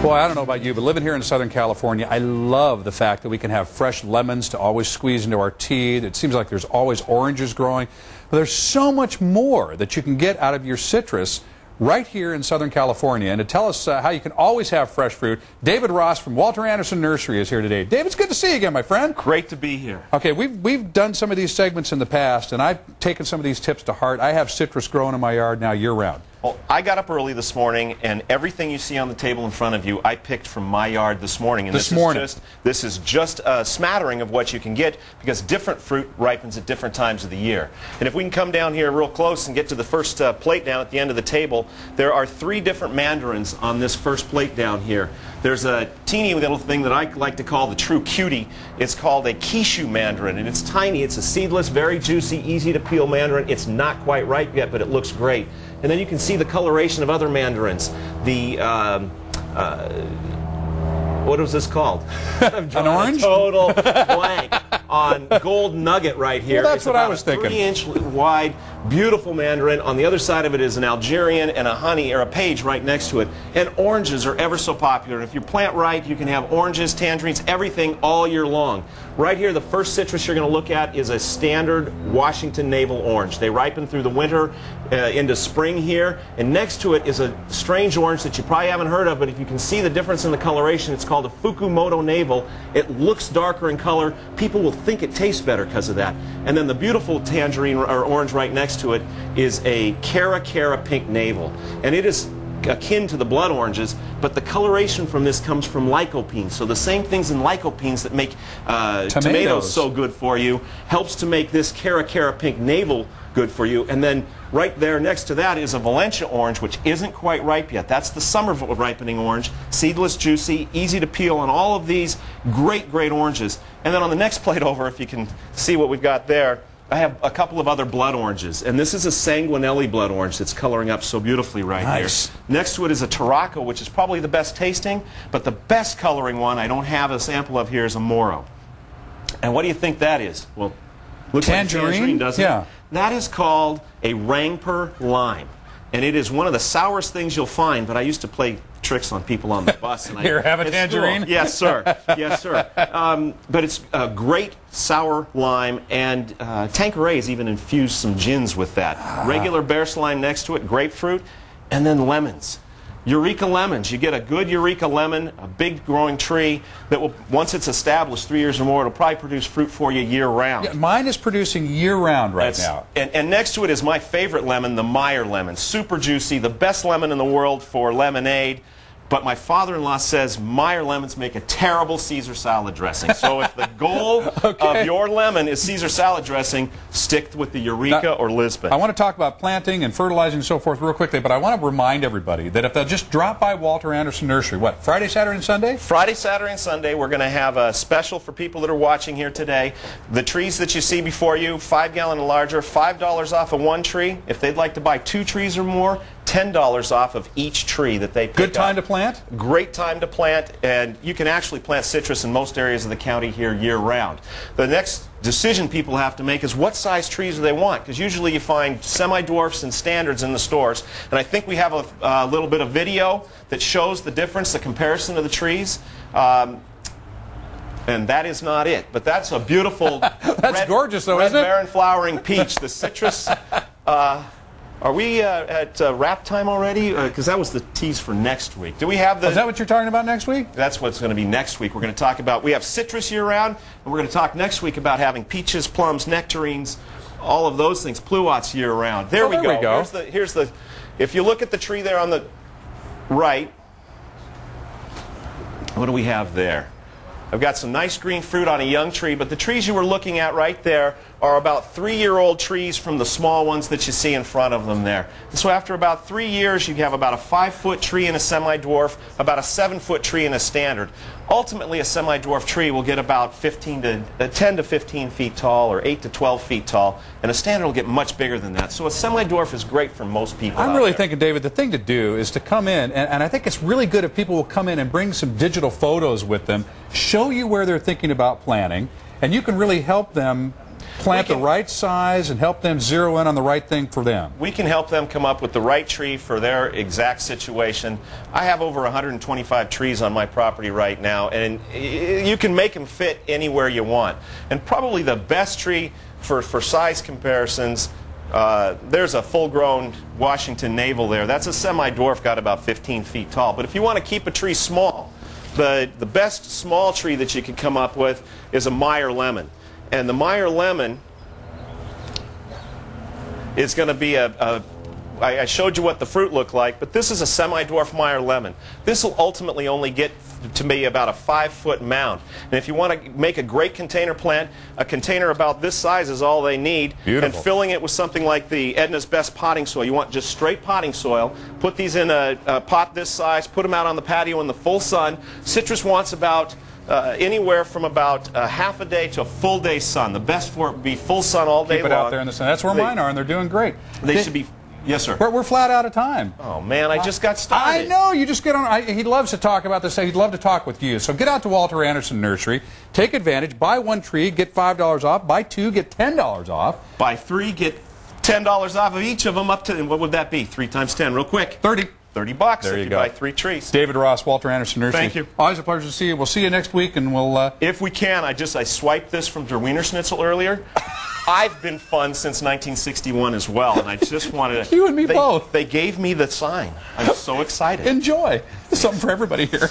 Boy, I don't know about you, but living here in Southern California, I love the fact that we can have fresh lemons to always squeeze into our tea. It seems like there's always oranges growing. But there's so much more that you can get out of your citrus right here in Southern California. And to tell us how you can always have fresh fruit, David Ross from Walter Anderson Nursery is here today. David, it's good to see you again, my friend. Great to be here. Okay, we've done some of these segments in the past, and I've taken some of these tips to heart. I have citrus growing in my yard now year-round. Well, I got up early this morning, and everything you see on the table in front of you, I picked from my yard this morning. And this is just a smattering of what you can get, because different fruit ripens at different times of the year. And if we can come down here real close and get to the first plate down at the end of the table, there are 3 different mandarins on this first plate down here. There's a teeny little thing that I like to call the true cutie. It's called a Kishu mandarin, and it's tiny. It's a seedless, very juicy, easy to peel mandarin. It's not quite ripe yet, but it looks great. And then you can see the coloration of other mandarins. The, what was this called? An orange? Total blank on Gold Nugget right here. Well, that's what I was thinking. 3-inch wide, beautiful mandarin. On the other side of it is an Algerian and a honey, or a page right next to it. And oranges are ever so popular. If you plant right, you can have oranges, tangerines, everything all year long. Right here, the first citrus you're going to look at is a standard Washington Navel orange. They ripen through the winter into spring here. And next to it is a strange orange that you probably haven't heard of, but if you can see the difference in the coloration, it's called a Fukumoto Navel. It looks darker in color. People will think it tastes better because of that. And then the beautiful tangerine or orange right next to it is a Cara Cara Pink Navel. And it is akin to the blood oranges, but the coloration from this comes from lycopene. So the same things in lycopenes that make tomatoes so good for you helps to make this Cara Cara Pink Navel good for you. And then right there next to that is a Valencia orange, which isn't quite ripe yet. That's the summer ripening orange. Seedless, juicy, easy to peel on all of these great, great oranges. And then on the next plate over, if you can see what we've got there, I have a couple of other blood oranges, and this is a Sanguinelli blood orange that's coloring up so beautifully right here. Next to it is a Tarraco, which is probably the best tasting, but the best coloring one I don't have a sample of here is a Moro. And what do you think that is? Well, looks like tangerine, doesn't it? That is called a Rangpur lime. And it is one of the sourest things you'll find, but I used to play tricks on people on the bus. And Here, have a tangerine? Cool. Yes, sir. Yes, sir. But it's a great sour lime, and Tanqueray's even infused some gins with that. Regular bear slime next to it, grapefruit, and then lemons. Eureka lemons. You get a good Eureka lemon, a big growing tree that will, once it's established 3 years or more, it'll probably produce fruit for you year-round. Yeah, mine is producing year-round right now. And next to it is my favorite lemon, the Meyer lemon. Super juicy, the best lemon in the world for lemonade. But my father-in-law says Meyer lemons make a terrible Caesar salad dressing. So if the goal of your lemon is Caesar salad dressing, stick with the Eureka or Lisbon. I want to talk about planting and fertilizing and so forth real quickly, but I want to remind everybody that if they'll just drop by Walter Anderson Nursery, what, Friday, Saturday, and Sunday? Friday, Saturday, and Sunday, we're going to have a special for people that are watching here today. The trees that you see before you, 5-gallon and larger, $5 off of 1 tree. If they'd like to buy 2 trees or more, $10 off of each tree that they pick up. Good time to plant? Great time to plant, and you can actually plant citrus in most areas of the county here year-round. The next decision people have to make is what size trees do they want, because usually you find semi-dwarfs and standards in the stores, and I think we have a little bit of video that shows the difference, the comparison of the trees. And that is not it, but that's a beautiful gorgeous, though, isn't it? Red Baron flowering peach. The citrus... Are we at wrap time already? Because that was the tease for next week. Do we have the... Is that what you're talking about next week? That's what's going to be next week. We're going to talk about... We have citrus year-round, and we're going to talk next week about having peaches, plums, nectarines, all of those things, pluots year-round. There we go. Here's the... If you look at the tree there on the right, what do we have there? I've got some nice green fruit on a young tree, but the trees you were looking at right there are about 3-year-old trees from the small ones that you see in front of them there. And so after about 3 years, you have about a 5-foot tree in a semi-dwarf, about a 7-foot tree in a standard. Ultimately, a semi-dwarf tree will get about 10 to 15 feet tall, or 8 to 12 feet tall, and a standard will get much bigger than that. So a semi-dwarf is great for most people. I'm really thinking, David, the thing to do is to come in, and I think it's really good if people will come in and bring some digital photos with them, show you where they're thinking about planting, and you can really help them plant the right size and help them zero in on the right thing for them. We can help them come up with the right tree for their exact situation. I have over 125 trees on my property right now, and you can make them fit anywhere you want. And probably the best tree for size comparisons, there's a full-grown Washington navel there. That's a semi-dwarf, got about 15 feet tall. But if you want to keep a tree small, the best small tree that you can come up with is a Meyer lemon. And the Meyer lemon is going to be I showed you what the fruit looked like, but this is a semi-dwarf Meyer lemon. This will ultimately only get to be about a 5-foot mound. And if you want to make a great container plant, a container about this size is all they need. Beautiful. And filling it with something like the Edna's Best potting soil. You want just straight potting soil. Put these in a pot this size, put them out on the patio in the full sun. Citrus wants about anywhere from about half a day to a full day sun. The best for it would be full sun all day long. Keep it out there in the sun. That's where mine are, and they're doing great. They should be. Yes, sir. We're flat out of time. Oh, man, I just got started. I know. You just get on. He loves to talk about this. He'd love to talk with you. So get out to Walter Anderson Nursery. Take advantage. Buy one tree, get $5 off. Buy two, get $10 off. Buy three, get $10 off of each of them up to, what would that be? 3 times 10, real quick. 30. $30 There if you you go. buy 3 trees. David Ross, Walter Anderson Nursery. Thank you. Always a pleasure to see you. We'll see you next week, and we'll... If we can, I swiped this from Der Wiener Schnitzel earlier. I've been fun since 1961 as well, and I just wanted to... You and me both. They gave me the sign. I'm so excited. Enjoy. There's something for everybody here.